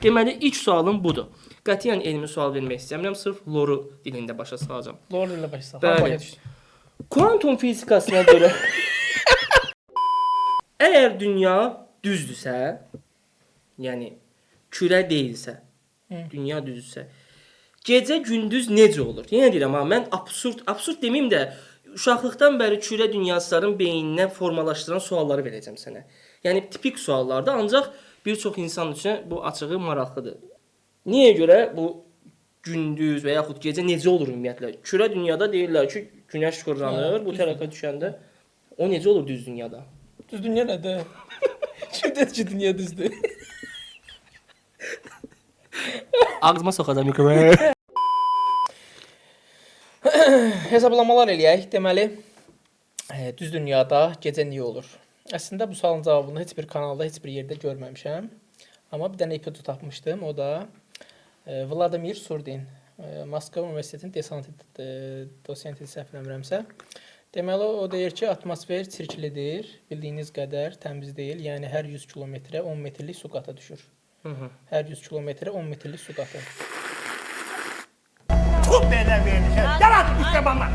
Deməli, ilk sualım budur. Qətiyyən elmi sual vermək istəmirəm, sırf loru dilində başa salacağam. Lor ilə başlayaq. Bəli. Hamıya düşdü. Kuantum fizikasına görə əgər dünya düzdürsə, yəni kürə deyilsə, dünya düzdürsə, gecə gündüz necə olur? Yenə deyirəm ha, mən absurd deməyim də uşaqlıqdan bəri kürə dünyasının beyninə formalaşdıran sualları verəcəm sənə. Yəni tipik suallardır, ancaq bir çox insan üçün bu açığı maraqlıdır. Niyə görə bu gündüz və yaxud gecə necə olur ümumiyyətlə? Kürə dünyada deyirlər ki, günəş fırlanır, bu tərəfə düşəndə o necə olur düz dünyada? Düz dünya nədir? Kim dedi ki, dünya düzdür? Ağzıma soxacam mikrofonu. Hesablamalar eləyək. Deməli, düz dünyada gecə niyə olur? Əslində bu sualın cavabını heç bir kanalda, heç bir yerdə görməmişəm. Amma bir dənə ipucu tapmışdım. O da Vladimir Surdin, Moskva Universitetinin dosenti səhv eləmirəmsə. Deməli, o deyir ki, atmosfer çirklidir, bildiyiniz qədər təmiz deyil. Yəni, hər 100 kilometrə 10 metrlik su qata düşür. Hər 100 kilometrə 10 metrlik su qatı. Tut belə verir. Yarat işte bana.